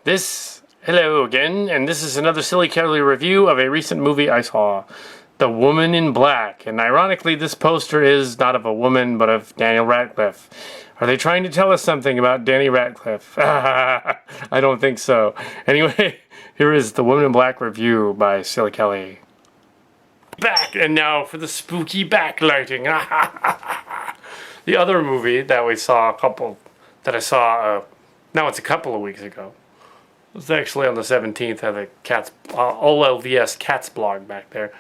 Hello again, and this is another Silly Kelly review of a recent movie I saw, The Woman in Black. And ironically, this poster is not of a woman, but of Daniel Ratcliffe. Are they trying to tell us something about Danny Ratcliffe? I don't think so. Anyway, here is The Woman in Black review by Silly Kelly. Back, and now for the spooky backlighting. The other movie that we saw now it's a couple of weeks ago. It was actually on the 17th at the Cats, OLVS Cats blog back there,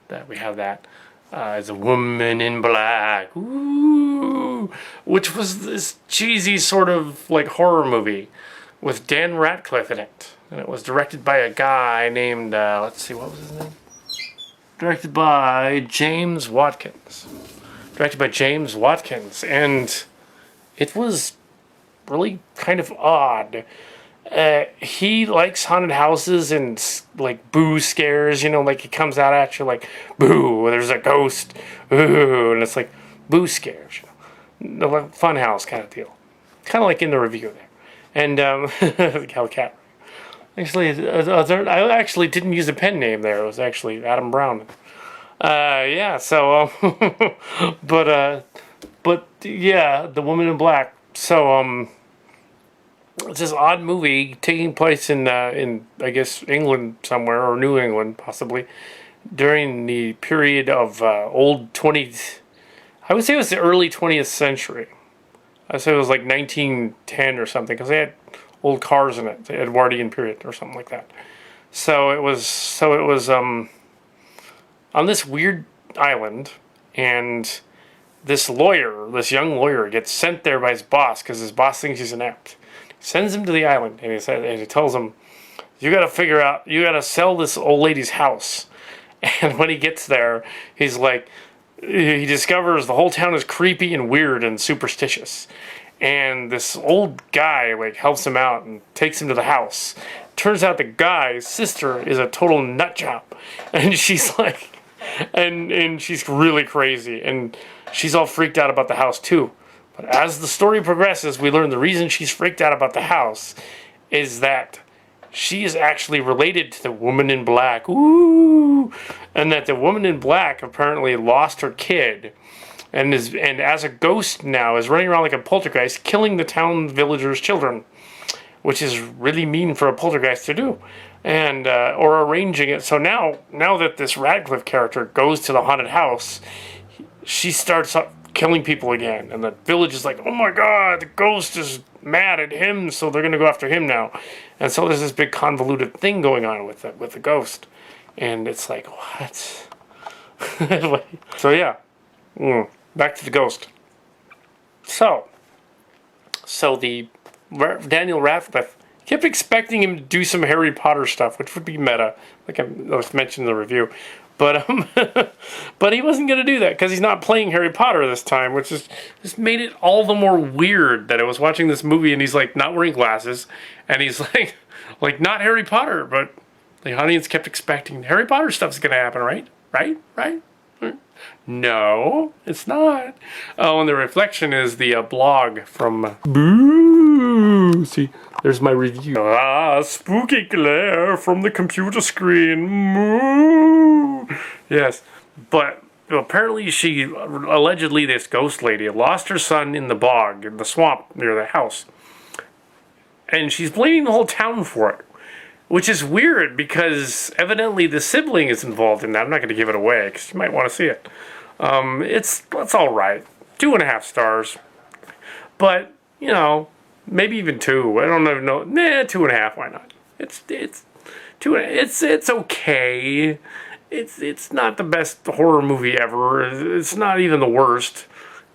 that we have that. It's A Woman in Black, ooh, which was this cheesy sort of like horror movie with Dan Ratcliffe in it. And it was directed by a guy named, let's see, what was his name? Directed by James Watkins. And it was really kind of odd. He likes haunted houses and like boo scares, you know, like he comes out at you like, boo, there's a ghost, ooh, and it's like boo scares, you know, the fun house kind of deal, kind of like in the review there. And the Cat. Actually, I actually didn't use a pen name there. It was actually Adam Brown. Yeah. So, but yeah, The Woman in Black. So, it's this odd movie taking place in I guess England somewhere, or New England possibly, during the period of I would say it was the early 20th century. I'd say it was like 1910 or something, because they had old cars in it, the Edwardian period or something like that. So it was on this weird island, and this young lawyer gets sent there by his boss because his boss thinks he's an act. Sends him to the island, and he tells him, you gotta sell this old lady's house. And when he gets there, he's like, he discovers the whole town is creepy and weird and superstitious. And this old guy like helps him out and takes him to the house. Turns out the guy's sister is a total nut job, and she's like, and she's really crazy, and she's all freaked out about the house too. But as the story progresses, we learn the reason she's freaked out about the house is that she is actually related to the Woman in Black. Ooh! And that the Woman in Black apparently lost her kid, and as a ghost now is running around like a poltergeist, killing the town villagers' children, which is really mean for a poltergeist to do, and or arranging it. So now that this Radcliffe character goes to the haunted house, she starts killing people again, and the village is like, oh my god, the ghost is mad at him, so they're gonna go after him now. And so there's this big convoluted thing going on with the ghost, and it's like, what? So yeah, back to the ghost. So the Daniel Ratcliffe kept expecting him to do some Harry Potter stuff, which would be meta, like I was mentioning in the review. But but he wasn't going to do that because he's not playing Harry Potter this time, which just made it all the more weird that I was watching this movie and he's like not wearing glasses, and he's like not Harry Potter, but the audience kept expecting Harry Potter stuff's going to happen, right? Right? No, it's not. Oh, and the reflection is the blog from Boo. See, there's my review. Spooky glare from the computer screen. Moo. Yes, but apparently allegedly this ghost lady lost her son in the bog, in the swamp near the house. And she's blaming the whole town for it, which is weird because evidently the sibling is involved in that. I'm not going to give it away because you might want to see it. It's all right. 2.5 stars. But, you know, maybe even 2. I don't even know. 2.5. Why not? It's okay. It's not the best horror movie ever. It's not even the worst,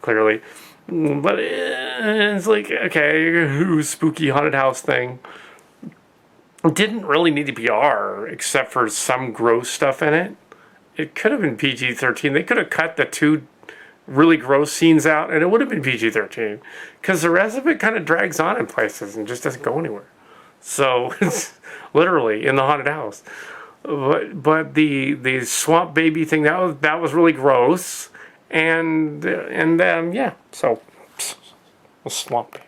clearly. But it's like, okay, spooky haunted house thing. It didn't really need to be R, except for some gross stuff in it. It could have been PG-13. They could have cut the 2 really gross scenes out, and it would have been PG-13. Because the rest of it kind of drags on in places and just doesn't go anywhere. So, it's literally in the haunted house. But the swamp baby thing, that was really gross. And yeah, so, a swamp baby.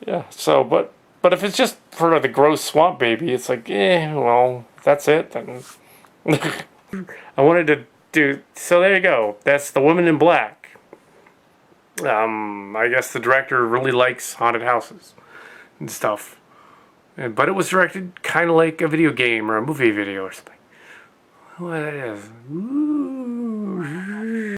Yeah, so, but But if it's just for the gross swamp baby, it's like, well, that's it. Then I wanted to do. So there you go. That's The Woman in Black. I guess the director really likes haunted houses and stuff. But it was directed kind of like a video game or a movie video or something. What it is. Ooh.